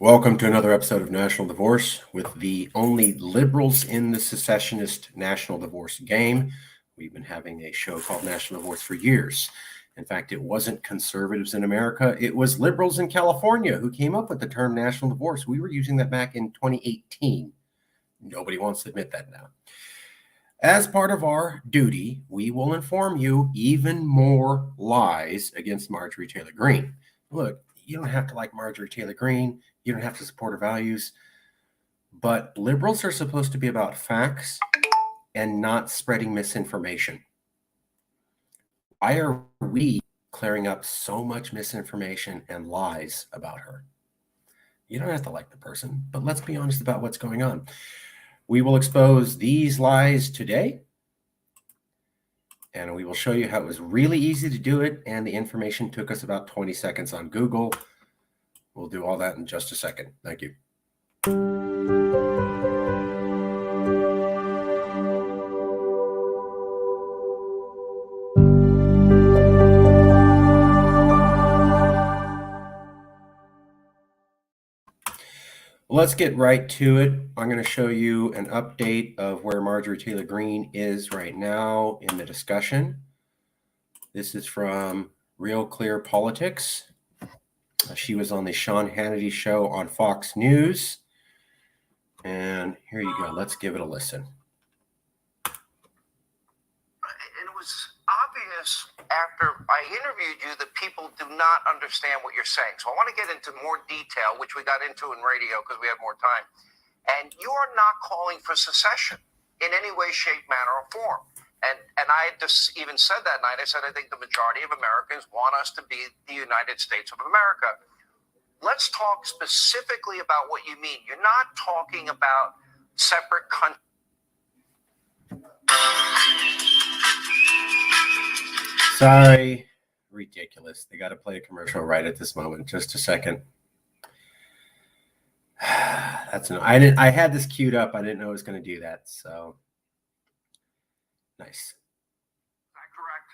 Welcome to another episode of National Divorce with the only liberals in the secessionist national divorce game. We've been having a show called National Divorce for years. In fact, it wasn't conservatives in America, it was liberals in California who came up with the term national divorce. We were using that back in 2018. Nobody wants to admit that now. As part of our duty, we will inform you even more lies against Marjorie Taylor Greene. Look, you don't have to like Marjorie Taylor Greene. You don't have to support her values. But liberals are supposed to be about facts and not spreading misinformation. Why are we clearing up so much misinformation and lies about her? You don't have to like the person, but let's be honest about what's going on. We will expose these lies today, and we will show you how it was really easy to do it, and the information took us about 20 seconds on Google. We'll do all that in just a second. Thank you. Let's get right to it. I'm going to show you an update of where Marjorie Taylor Greene is right now in the discussion. This is from Real Clear Politics. She was on the Sean Hannity show on Fox News. And here you go. Let's give it a listen. It was obvious after I interviewed you that people do not understand what you're saying. So I want to get into more detail, which we got into in radio because we had more time. And you are not calling for secession in any way, shape, manner, or form. And I just even said that night, I said, I think the majority of Americans want us to be the United States of America. Let's talk specifically about what you mean. You're not talking about separate countries. Sorry, ridiculous. They got to play a commercial right at this moment. Just a second. That's no. I had this queued up. I didn't know it was going to do that. So nice. Is that correct?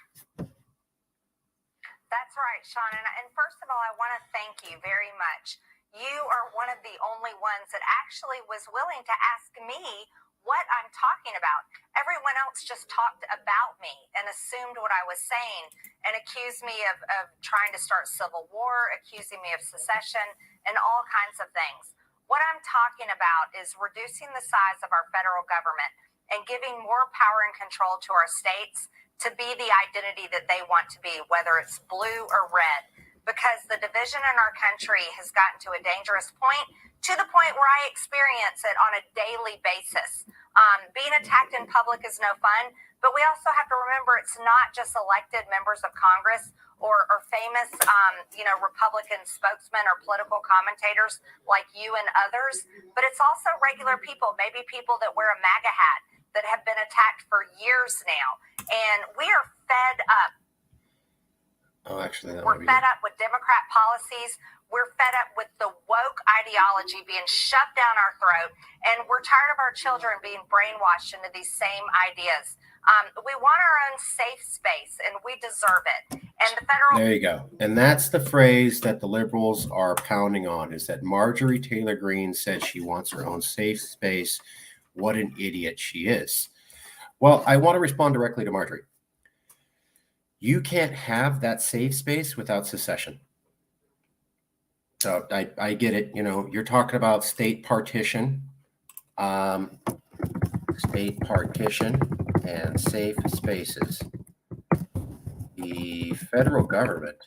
That's right, Sean. And first of all, I want to thank you very much. You are one of the only ones that actually was willing to ask me what I'm talking about. Everyone else just talked about me and assumed what I was saying and accused me of trying to start civil war, accusing me of secession, and all kinds of things. What I'm talking about is reducing the size of our federal government and giving more power and control to our states to be the identity that they want to be, whether it's blue or red. Because the division in our country has gotten to a dangerous point, to the point where I experience it on a daily basis. Being attacked in public is no fun, but we also have to remember it's not just elected members of Congress or famous, Republican spokesmen or political commentators like you and others, but it's also regular people, maybe people that wear a MAGA hat that have been attacked for years now. And we are fed up. We're fed up with Democrat policies. We're fed up with the woke ideology being shoved down our throat. And we're tired of our children being brainwashed into these same ideas. We want our own safe space, and we deserve it. And the federal... There you go. And that's the phrase that the liberals are pounding on, is that Marjorie Taylor Greene said she wants her own safe space. What an idiot she is. Well, I want to respond directly to Marjorie. You can't have that safe space without secession. So I get it. You know, you're talking about state partition and safe spaces. The federal government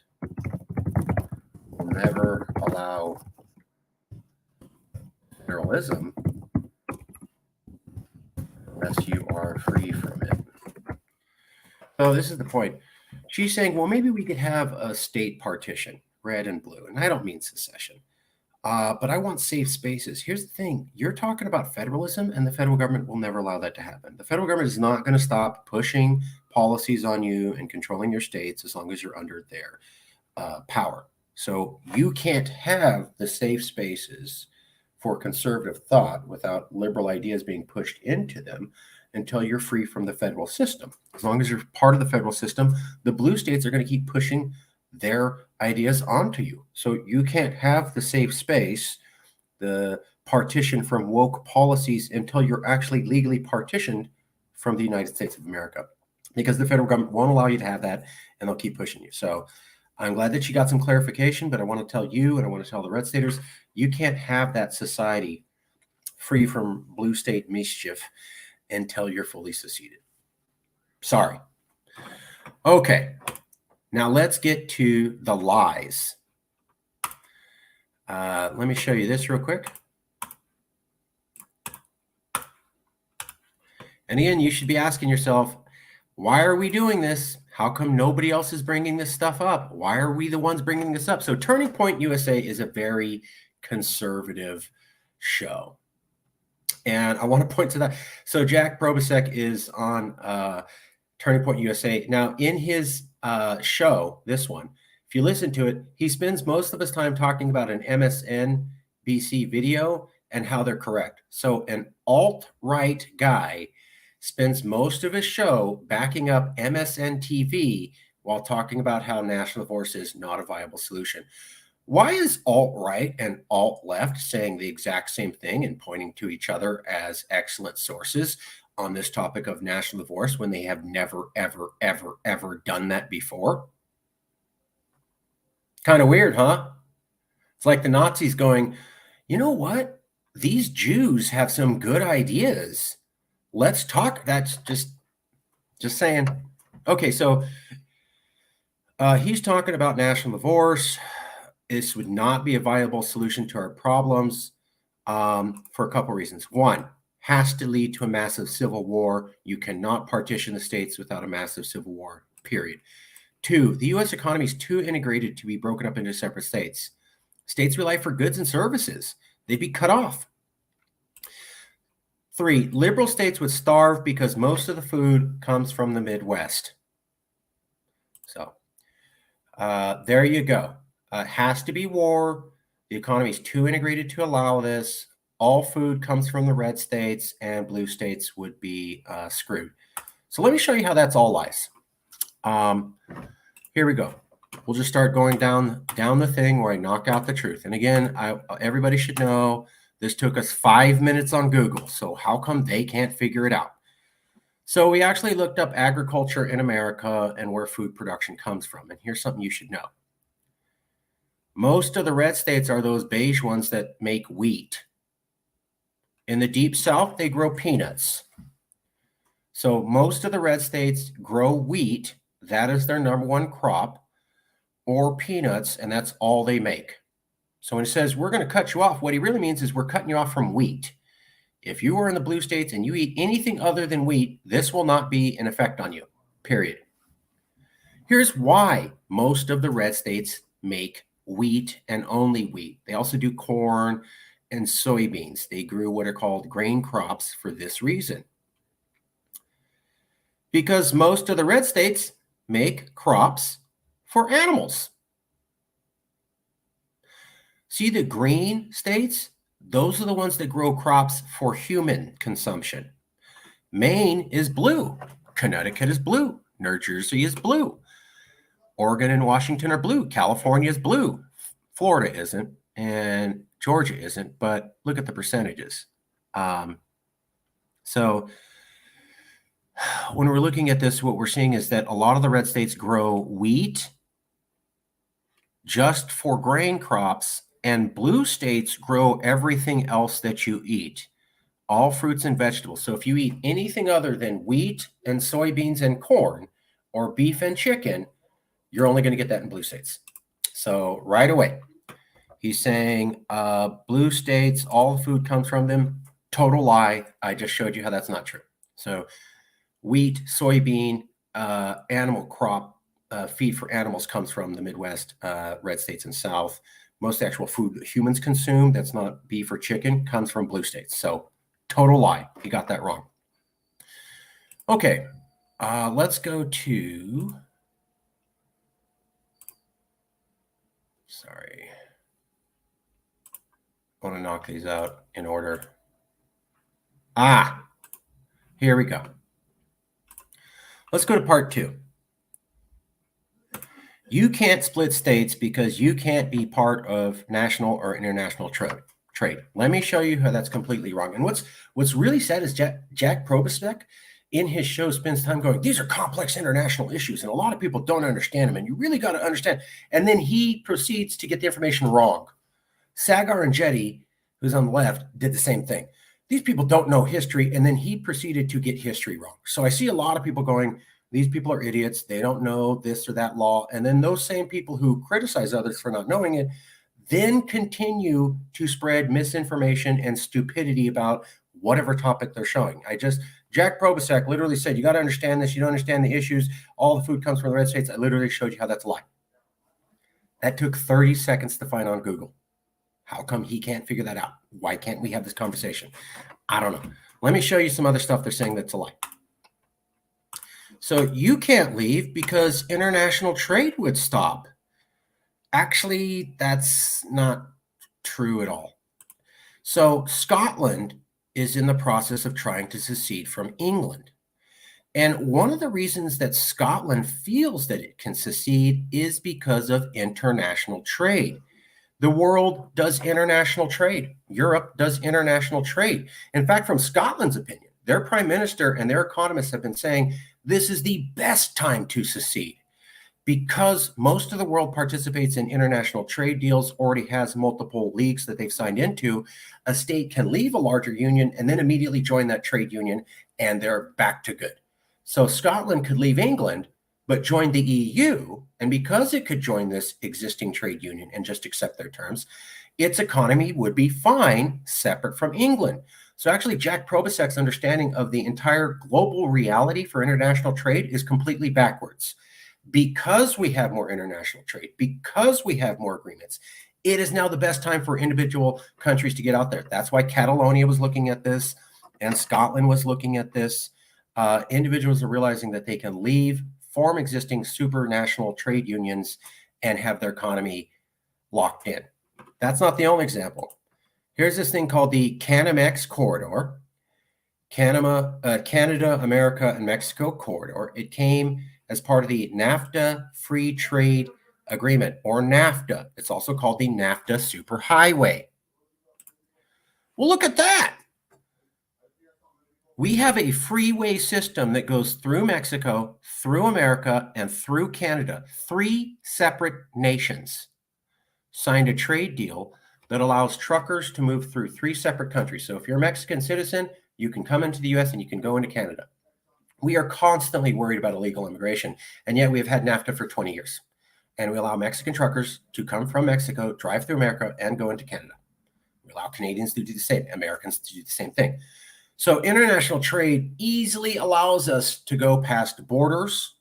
will never allow federalism unless you are free from it. So this is the point. She's saying, well, maybe we could have a state partition, red and blue. And I don't mean secession, but I want safe spaces. Here's the thing. You're talking about federalism, and the federal government will never allow that to happen. The federal government is not going to stop pushing policies on you and controlling your states as long as you're under their power. So you can't have the safe spaces for conservative thought without liberal ideas being pushed into them until you're free from the federal system. As long as you're part of the federal system, the blue states are going to keep pushing their ideas onto you. So you can't have the safe space the partition from woke policies until you're actually legally partitioned from the United States of America, because the federal government won't allow you to have that, and they'll keep pushing you. So I'm glad that you got some clarification, but I want to tell you, and I want to tell the red staters, you can't have that society free from blue state mischief until you're fully seceded. Sorry. Okay, now let's get to the lies. Let me show you this real quick. And again, you should be asking yourself, why are we doing this? How come nobody else is bringing this stuff up? Why are we the ones bringing this up? So Turning Point USA is a very conservative show. And I want to point to that. So Jack Probasek is on Turning Point USA. Now, in his show, this one, if you listen to it, he spends most of his time talking about an MSNBC video and how they're correct. So an alt-right guy spends most of his show backing up MSN TV while talking about how national divorce is not a viable solution. Why is alt-right and alt-left saying the exact same thing and pointing to each other as excellent sources on this topic of national divorce when they have never, ever, ever, ever done that before? Kind of weird, huh? It's like the Nazis going, you know what? These Jews have some good ideas. Let's talk. That's just saying. Okay, so he's talking about national divorce. This would not be a viable solution to our problems for a couple reasons. One, has to lead to a massive civil war. You cannot partition the states without a massive civil war, period. Two, the U.S. economy is too integrated to be broken up into separate states. States rely for goods and services. They'd be cut off. Three, liberal states would starve because most of the food comes from the Midwest. So there you go. Has to be war. The economy is too integrated to allow this. All food comes from the red states, and blue states would be screwed. So let me show you how that's all lies. Here we go. We'll just start going down the thing where I knock out the truth. And again, everybody should know this took us 5 minutes on Google. So how come they can't figure it out? So we actually looked up agriculture in America and where food production comes from. And here's something you should know. Most of the red states are those beige ones that make wheat. In the deep south, they grow peanuts. So most of the red states grow wheat. That is their number one crop, or peanuts, and that's all they make. So when he says we're going to cut you off, what he really means is we're cutting you off from wheat. If you are in the blue states and you eat anything other than wheat, this will not be an effect on you, period. Here's why most of the red states make wheat and only wheat. They also do corn and soybeans. They grew what are called grain crops for this reason. Because most of the red states make crops for animals. See the green states? Those are the ones that grow crops for human consumption. Maine is blue. Connecticut is blue. New Jersey is blue. Oregon and Washington are blue. California is blue. Florida isn't, and Georgia isn't, but look at the percentages. So when we're looking at this, what we're seeing is that a lot of the red states grow wheat just for grain crops, and blue states grow everything else that you eat, all fruits and vegetables. So if you eat anything other than wheat and soybeans and corn, or beef and chicken, you're only going to get that in blue states. So right away, he's saying blue states, all the food comes from them. Total lie. I just showed you how that's not true. So wheat, soybean, animal crop, feed for animals comes from the Midwest, red states and South. Most actual food that humans consume, that's not beef or chicken, comes from blue states. So total lie. You got that wrong. Okay, let's go to, sorry. I want to knock these out in order. Here we go. Let's go to part 2. You can't split states because you can't be part of national or international trade. Let me show you how that's completely wrong. And what's really sad is Jack Probastek in his show spends time going, these are complex international issues, and a lot of people don't understand them, and you really got to understand. And then he proceeds to get the information wrong. Sagar and Jetty, who's on the left, did the same thing. These people don't know history, and then he proceeded to get history wrong. So I see a lot of people going, these people are idiots. They don't know this or that law. And then those same people who criticize others for not knowing it then continue to spread misinformation and stupidity about whatever topic they're showing. Jack Probastek literally said, you got to understand this. You don't understand the issues. All the food comes from the Red States. I literally showed you how that's a lie. That took 30 seconds to find on Google. How come he can't figure that out? Why can't we have this conversation? I don't know. Let me show you some other stuff they're saying that's a lie. So you can't leave because international trade would stop. Actually, that's not true at all. So Scotland is in the process of trying to secede from England. And one of the reasons that Scotland feels that it can secede is because of international trade. The world does international trade. Europe does international trade. In fact, from Scotland's opinion, their prime minister and their economists have been saying this is the best time to secede. Because most of the world participates in international trade deals, already has multiple leagues that they've signed into, a state can leave a larger union and then immediately join that trade union, and they're back to good. So Scotland could leave England, but join the EU, and because it could join this existing trade union and just accept their terms, its economy would be fine, separate from England. So actually, Jack Probasek's understanding of the entire global reality for international trade is completely backwards. Because we have more international trade, because we have more agreements, it is now the best time for individual countries to get out there. That's why Catalonia was looking at this and Scotland was looking at this. Individuals are realizing that they can leave, form existing supranational trade unions, and have their economy locked in. That's not the only example. Here's this thing called the Canamex Corridor, Canada, America, and Mexico Corridor. It came as part of the NAFTA Free Trade Agreement, or NAFTA. It's also called the NAFTA Superhighway. Well, look at that. We have a freeway system that goes through Mexico, through America, and through Canada. 3 separate nations signed a trade deal that allows truckers to move through 3 separate countries. So if you're a Mexican citizen, you can come into the US and you can go into Canada. We are constantly worried about illegal immigration, and yet we have had NAFTA for 20 years. And we allow Mexican truckers to come from Mexico, drive through America, and go into Canada. We allow Canadians to do the same, Americans to do the same thing. So international trade easily allows us to go past borders.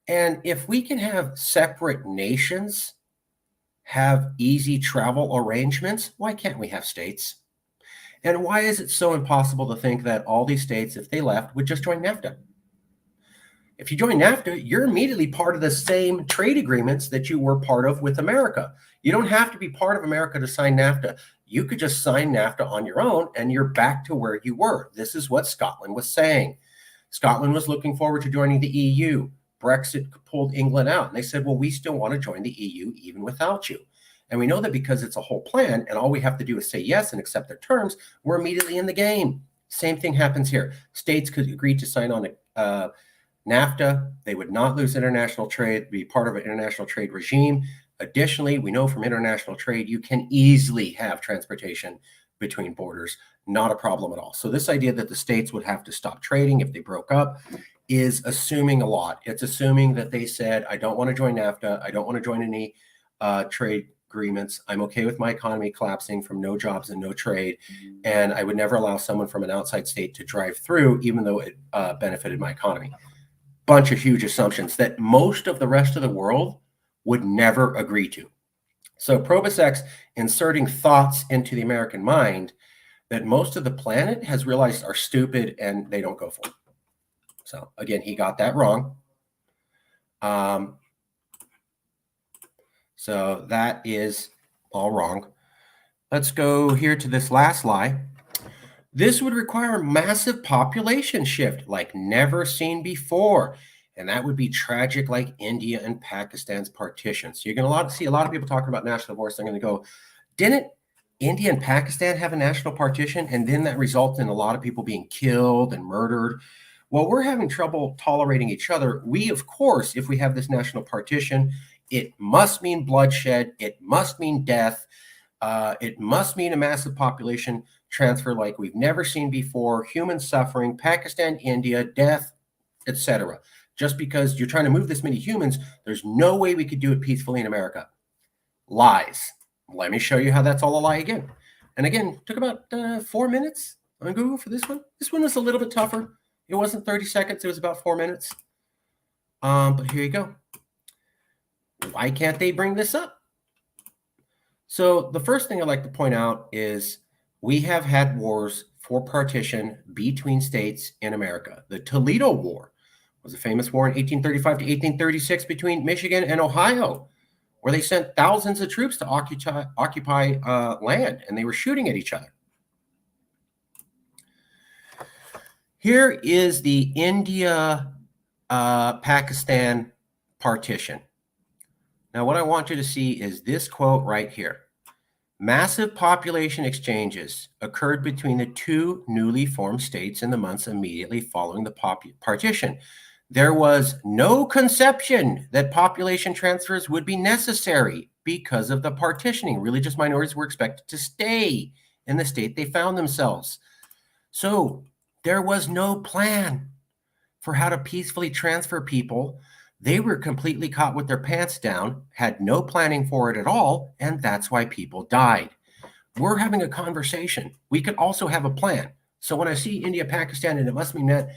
And if we can have separate nations have easy travel arrangements, why can't we have states? And why is it so impossible to think that all these states, if they left, would just join NAFTA? If you join NAFTA, you're immediately part of the same trade agreements that you were part of with America. You don't have to be part of America to sign NAFTA. You could just sign NAFTA on your own and you're back to where you were. This is what Scotland was saying. Scotland was looking forward to joining the EU. Brexit pulled England out. And they said, well, we still want to join the EU even without you. And we know that because it's a whole plan and all we have to do is say yes and accept their terms, we're immediately in the game. Same thing happens here. States could agree to sign on NAFTA. They would not lose international trade, be part of an international trade regime. Additionally, we know from international trade, you can easily have transportation between borders, not a problem at all. So this idea that the states would have to stop trading if they broke up is assuming a lot. It's assuming that they said, I don't want to join NAFTA. I don't want to join any trade agreements. I'm okay with my economy collapsing from no jobs and no trade. And I would never allow someone from an outside state to drive through, even though it benefited my economy. Bunch of huge assumptions that most of the rest of the world would never agree to. So Probasek's inserting thoughts into the American mind that most of the planet has realized are stupid and they don't go for it. So again, he got that wrong. So that is all wrong. Let's go here to this last lie. This would require a massive population shift like never seen before. And that would be tragic like India and Pakistan's partition. So you're going to see a lot of people talking about national divorce. They're going to go, didn't India and Pakistan have a national partition, and then that results in a lot of people being killed and murdered. Well, we're having trouble tolerating each other. We, of course, if we have this national partition, it must mean bloodshed. It must mean death. It must mean a massive population transfer like we've never seen before, human suffering, Pakistan, India, death, etc. Just because you're trying to move this many humans, there's no way we could do it peacefully in America. Lies. Let me show you how that's all a lie again. And again, took about 4 minutes on Google for this one. This one was a little bit tougher. It wasn't 30 seconds. It was about 4 minutes. But here you go. Why can't they bring this up? So the first thing I'd like to point out is we have had wars for partition between states in America. The Toledo War was a famous war in 1835 to 1836 between Michigan and Ohio, where they sent thousands of troops to occupy land, and they were shooting at each other. Here is the India-Pakistan partition. Now, what I want you to see is this quote right here. Massive population exchanges occurred between the two newly formed states in the months immediately following the partition. There was no conception that population transfers would be necessary because of the partitioning. Religious minorities were expected to stay in the state they found themselves. So there was no plan for how to peacefully transfer people. They were completely caught with their pants down, had no planning for it at all, and that's why people died. We're having a conversation. We could also have a plan. So when I see India, Pakistan, and it must mean that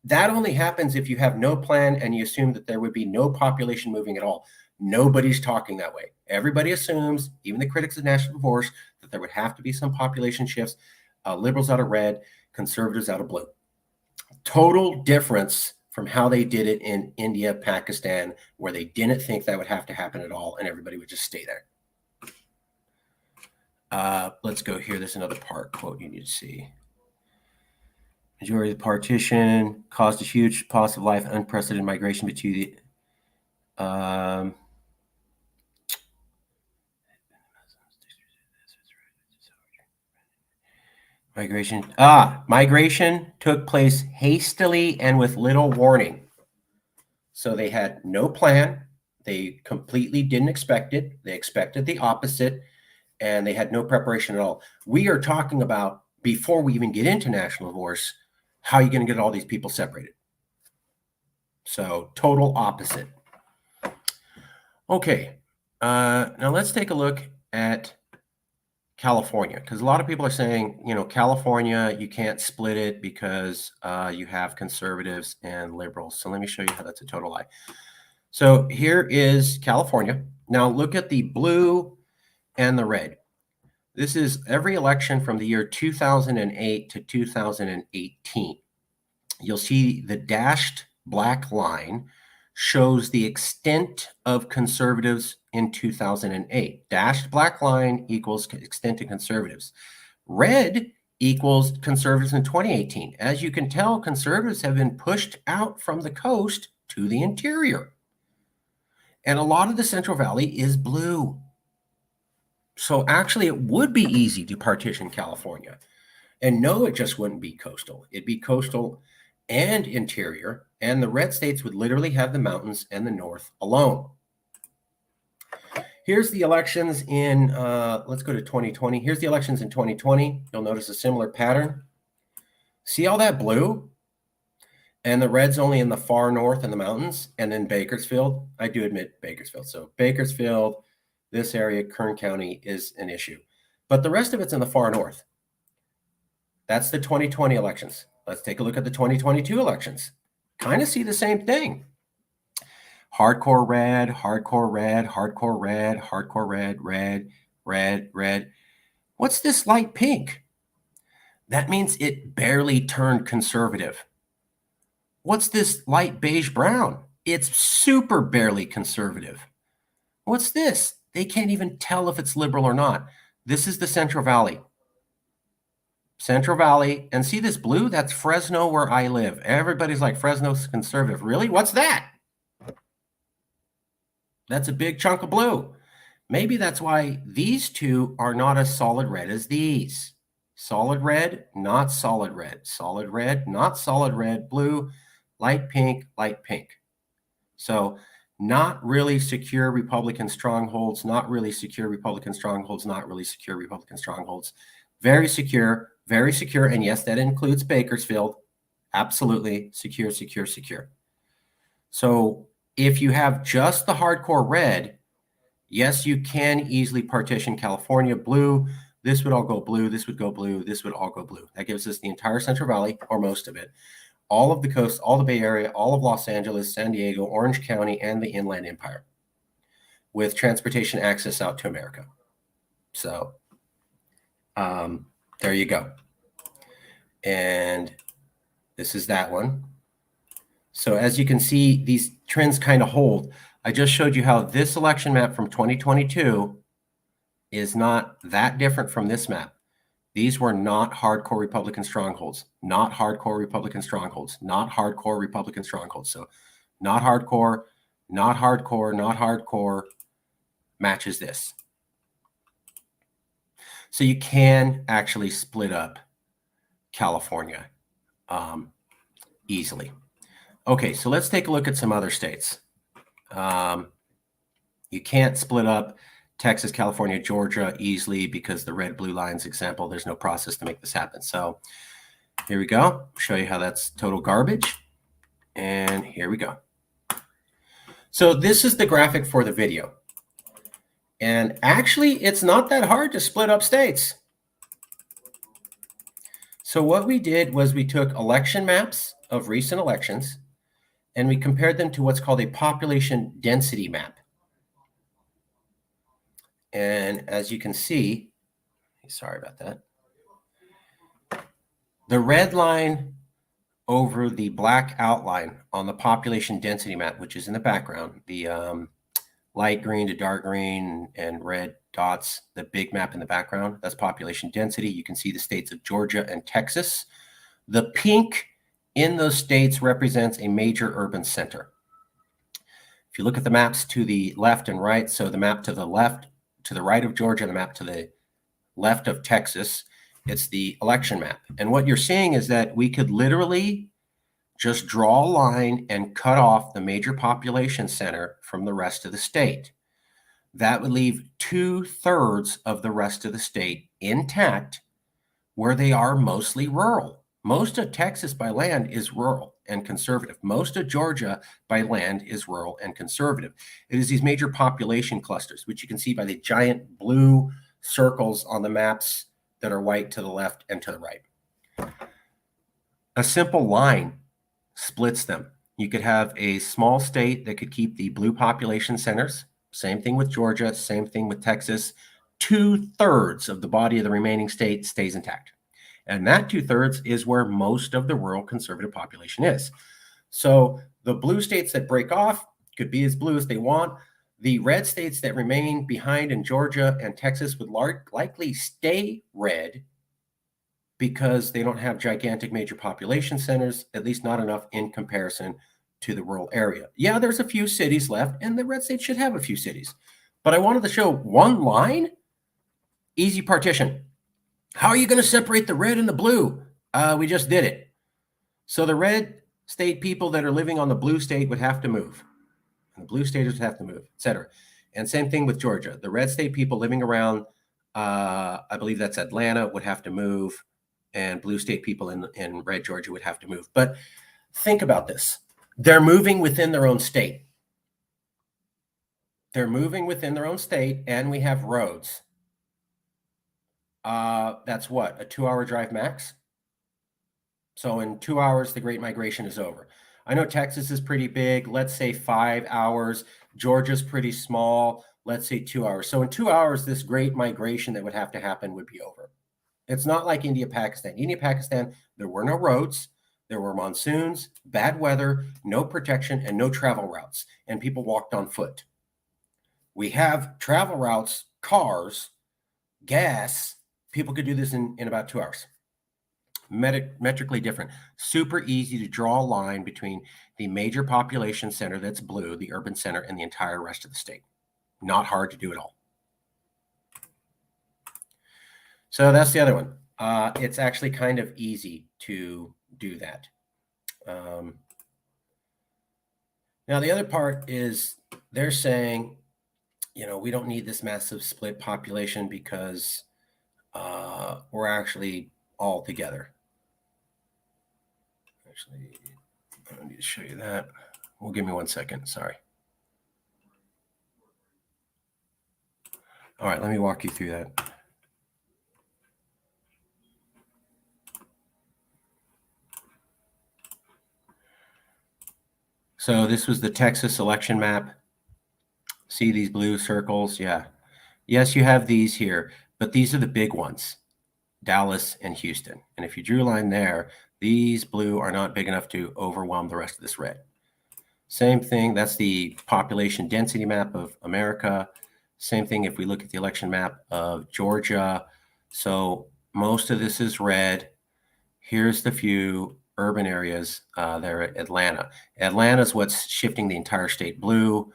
that only happens if you have no plan and you assume that there would be no population moving at all. Nobody's talking that way. Everybody assumes, even the critics of national divorce, that there would have to be some population shifts, liberals out of red, conservatives out of blue. Total difference from how they did it in India, Pakistan, where they didn't think that would have to happen at all and everybody would just stay there. Let's go here. There's another part quote you need to see. Majority of the partition caused a huge loss of life, unprecedented migration between the migration took place hastily and with little warning. So they had no plan. They completely didn't expect it. They expected the opposite, and they had no preparation at all. We are talking about, before we even get into national divorce, how are you going to get all these people separated? So total opposite. Okay, now let's take a look at California, because a lot of people are saying, California, you can't split it because you have conservatives and liberals. So let me show you how that's a total lie. So here is California. Now look at the blue and the red. This is every election from the year 2008 to 2018. You'll see the dashed black line shows the extent of conservatives in 2008. Dashed black line equals extent of conservatives. Red equals conservatives in 2018. As you can tell, conservatives have been pushed out from the coast to the interior. And a lot of the Central Valley is blue. So actually, it would be easy to partition California. And no, it just wouldn't be coastal. It'd be coastal and interior. And the red states would literally have the mountains and the north alone. Here's the elections in, let's go to 2020. Here's the elections in 2020. You'll notice a similar pattern. See all that blue? And the red's only in the far north in the mountains. And then Bakersfield. I do admit Bakersfield. So Bakersfield, this area, Kern County, is an issue. But the rest of it's in the far north. That's the 2020 elections. Let's take a look at the 2022 elections. Kind of see the same thing. Hardcore red, hardcore red, hardcore red, hardcore red, red, red, red. What's this light pink? That means it barely turned conservative. What's this light beige brown? It's super barely conservative. What's this? They can't even tell if it's liberal or not. This is the Central Valley. Central Valley. And see this blue? That's Fresno, where I live. Everybody's like, Fresno's conservative. Really? What's that? That's a big chunk of blue. Maybe that's why these two are not as solid red as these. Solid red, not solid red. Solid red, not solid red. Blue, light pink, light pink. So not really secure Republican strongholds, not really secure Republican strongholds, not really secure Republican strongholds. Very secure, very secure. And yes, that includes Bakersfield. Absolutely secure, secure, secure. So if you have just the hardcore red, yes, you can easily partition California blue. This would all go blue. This would go blue. This would all go blue. That gives us the entire Central Valley, or most of it, all of the coast, all the Bay Area, all of Los Angeles, San Diego, Orange County, and the Inland Empire, with transportation access out to America. So there you go. And this is that one. So as you can see, these trends kind of hold. I just showed you how this election map from 2022 is not that different from this map. These were not hardcore Republican strongholds, not hardcore Republican strongholds, not hardcore Republican strongholds. So not hardcore, not hardcore, not hardcore matches this. So you can actually split up California easily. Okay, so let's take a look at some other states. You can't split up Texas, California, Georgia easily because the red blue lines example, there's no process to make this happen. So here we go. I'll show you how that's total garbage. And here we go. So this is the graphic for the video. And actually, it's not that hard to split up states. So what we did was we took election maps of recent elections and we compared them to what's called a population density map. And as you can see, sorry about that, the red line over the black outline on the population density map, which is in the background, the light green to dark green and red dots, the big map in the background, that's population density. You can see the states of Georgia and Texas. The pink in those states represents a major urban center. If you look at the maps to the left and right, so the map to the left, to the right of Georgia, the map to the left of Texas, it's the election map. And what you're seeing is that we could literally just draw a line and cut off the major population center from the rest of the state. That would leave 2/3 of the rest of the state intact, where they are mostly rural. Most of Texas by land is rural and conservative. Most of Georgia by land is rural and conservative. It is these major population clusters, which you can see by the giant blue circles on the maps that are white to the left and to the right. A simple line splits them. You could have a small state that could keep the blue population centers. Same thing with Georgia, same thing with Texas. 2/3 of the body of the remaining state stays intact. And that 2/3 is where most of the rural conservative population is. So the blue states that break off could be as blue as they want. The red states that remain behind in Georgia and Texas would likely stay red because they don't have gigantic major population centers, at least not enough in comparison to the rural area. Yeah, there's a few cities left, and the red states should have a few cities. But I wanted to show one line, easy partition. How are you going to separate the red and the blue? We just did it. So the red state people that are living on the blue state would have to move. And the blue staters would have to move, et cetera. And same thing with Georgia. The red state people living around, I believe that's Atlanta, would have to move. And blue state people in red Georgia would have to move. But think about this. They're moving within their own state. They're moving within their own state, and we have roads. That's what, a 2-hour drive max? So in 2 hours, the Great Migration is over. I know Texas is pretty big. Let's say 5 hours. Georgia's pretty small. Let's say 2 hours. So in 2 hours, this Great Migration that would have to happen would be over. It's not like India, Pakistan. India, Pakistan, there were no roads. There were monsoons, bad weather, no protection, and no travel routes. And people walked on foot. We have travel routes, cars, gas. People could do this in about 2 hours. Metrically different. Super easy to draw a line between the major population center that's blue, the urban center, and the entire rest of the state. Not hard to do at all. So that's the other one. It's actually kind of easy to do that. Now, the other part is they're saying, we don't need this massive split population because we're actually all together. Actually, I don't need to show you that. Well, give me 1 second. Sorry. All right, let me walk you through that. So this was the Texas election map. See these blue circles? Yeah. Yes, you have these here, but these are the big ones, Dallas and Houston. And if you drew a line there, these blue are not big enough to overwhelm the rest of this red. Same thing, that's the population density map of America. Same thing if we look at the election map of Georgia. So most of this is red. Here's the few urban areas there at Atlanta. Atlanta is what's shifting the entire state blue,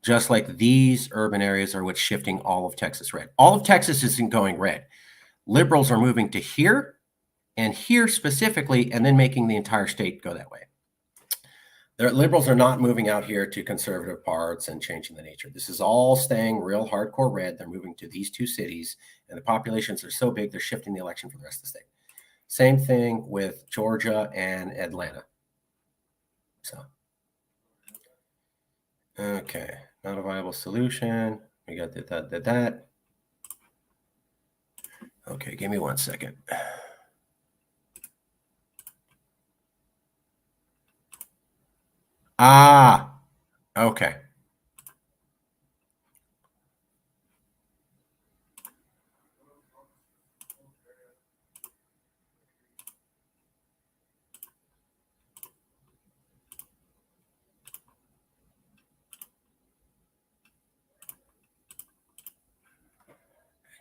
just like these urban areas are what's shifting all of Texas red. All of Texas isn't going red. Liberals are moving to here and here specifically, and then making the entire state go that way. The liberals are not moving out here to conservative parts and changing the nature. This is all staying real hardcore red. They're moving to these two cities, and the populations are so big, they're shifting the election for the rest of the state. Same thing with Georgia and Atlanta. So, okay, not a viable solution. We got that. Okay, give me 1 second. Okay.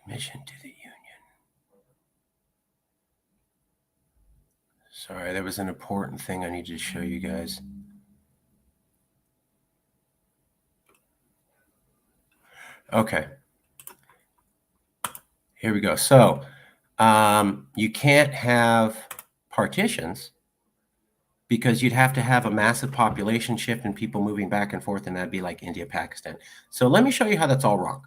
Admission to the Union. Sorry, there was an important thing I needed to show you guys. Okay. Here we go. So you can't have partitions because you'd have to have a massive population shift and people moving back and forth, and that'd be like India, Pakistan. So let me show you how that's all wrong.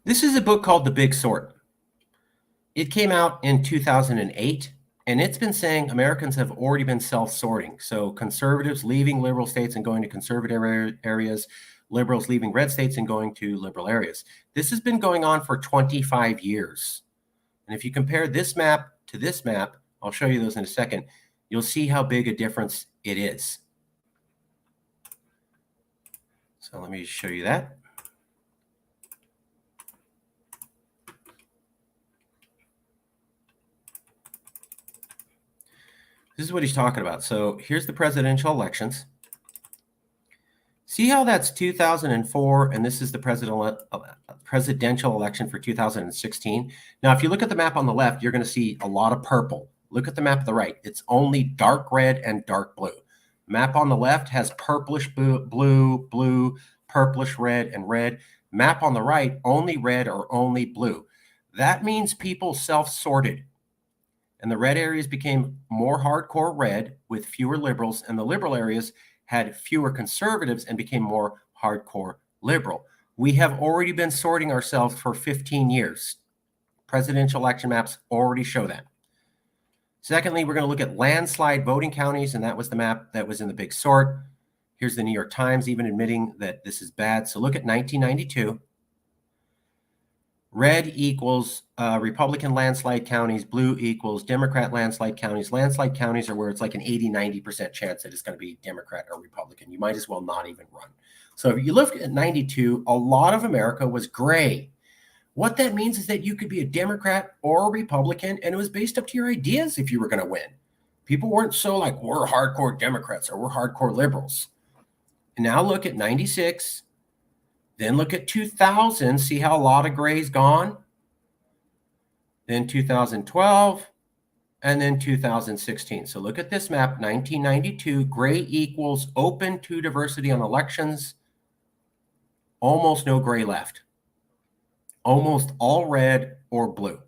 This is a book called The Big Sort. It came out in 2008, and it's been saying Americans have already been self-sorting. So conservatives leaving liberal states and going to conservative areas, liberals leaving red states and going to liberal areas. This has been going on for 25 years. And if you compare this map to this map, I'll show you those in a second, you'll see how big a difference it is. So let me show you that. This is what he's talking about. So here's the presidential elections. See how that's 2004, and this is the presidential election for 2016. Now, if you look at the map on the left, you're going to see a lot of purple. Look at the map on the right. It's only dark red and dark blue. Map on the left has purplish blue, purplish red, and red. Map on the right, only red or only blue. That means people self-sorted. And the red areas became more hardcore red with fewer liberals, and the liberal areas had fewer conservatives and became more hardcore liberal. We have already been sorting ourselves for 15 years. Presidential election maps already show that. Secondly, we're going to look at landslide voting counties, and that was the map that was in the Big Sort. Here's the New York Times even admitting that this is bad. So look at 1992. Red equals Republican landslide counties. Blue equals Democrat landslide counties. Landslide counties are where it's like an 80-90% chance that it's going to be Democrat or Republican. You might as well not even run. So if you look at 92, a lot of America was gray. What that means is that you could be a Democrat or a Republican, and it was based up to your ideas if you were going to win. People weren't so like, we're hardcore Democrats or we're hardcore liberals. And now look at 96. Then look at 2000, see how a lot of gray's gone? Then 2012, and then 2016. So look at this map, 1992, gray equals open to diversity on elections. almost no gray left. Almost all red or blue.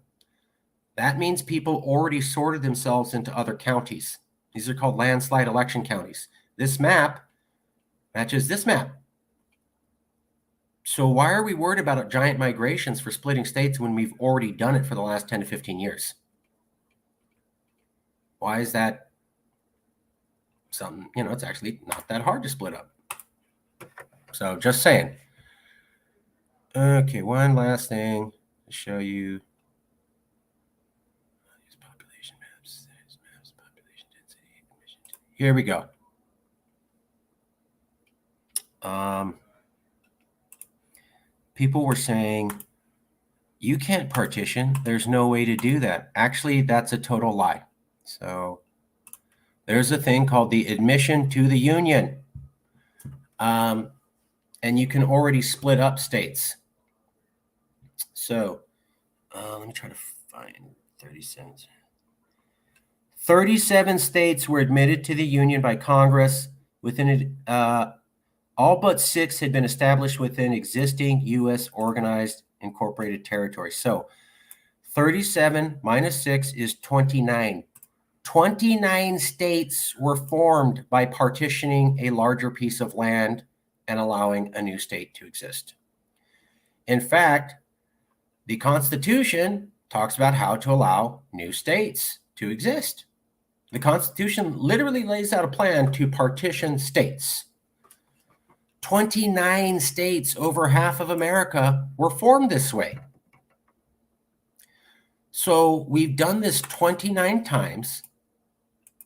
That means people already sorted themselves into other counties. These are called landslide election counties. This map matches this map. So why are we worried about giant migrations for splitting states when we've already done it for the last 10 to 15 years? Why is that something, it's actually not that hard to split up. So just saying. Okay, one last thing to show you. Population maps, population density, emission. Here we go. People were saying, you can't partition. There's no way to do that. Actually, that's a total lie. So there's a thing called the admission to the union. And you can already split up states. So let me try to find 37. 37 states were admitted to the union by Congress. Within all but 6 had been established within existing U.S. organized incorporated territories. So 37 minus 6 is 29. 29 states were formed by partitioning a larger piece of land and allowing a new state to exist. In fact, the Constitution talks about how to allow new states to exist. The Constitution literally lays out a plan to partition states. 29 states, over half of America, were formed this way. So we've done this 29 times,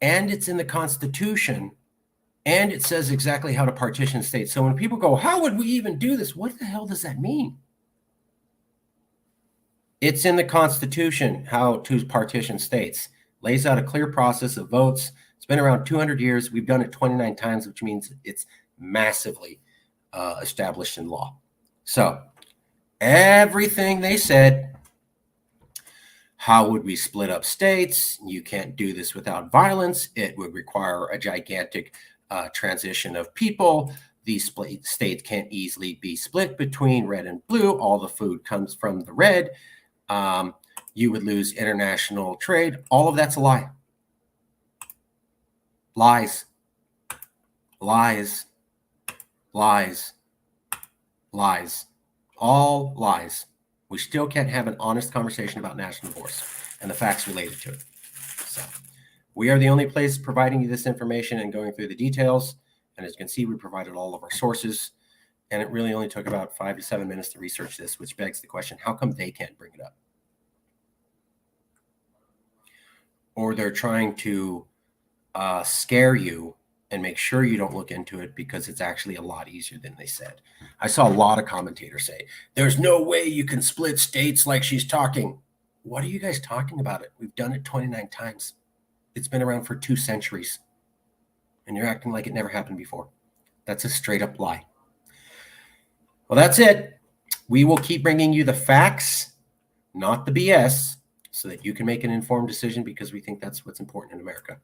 and it's in the Constitution, and it says exactly how to partition states. So when people go, how would we even do this? What the hell does that mean? It's in the Constitution how to partition states. Lays out a clear process of votes. It's been around 200 years. We've done it 29 times, which means it's massively established in law. So everything they said, how would we split up states? You can't do this without violence. It would require a gigantic transition of people. These states can't easily be split between red and blue. All the food comes from the red. You would lose international trade. All of that's a lie. Lies. Lies. Lies. Lies. All lies. We still can't have an honest conversation about national divorce and the facts related to it. So we are the only place providing you this information and going through the details. And as you can see, we provided all of our sources. And it really only took about 5 to 7 minutes to research this, which begs the question, how come they can't bring it up? Or they're trying to scare you and make sure you don't look into it because it's actually a lot easier than they said. I saw a lot of commentators say, there's no way you can split states like she's talking. What are you guys talking about it? We've done it 29 times. It's been around for 2 centuries. And you're acting like it never happened before. That's a straight up lie. Well, that's it. We will keep bringing you the facts, not the BS, so that you can make an informed decision because we think that's what's important in America.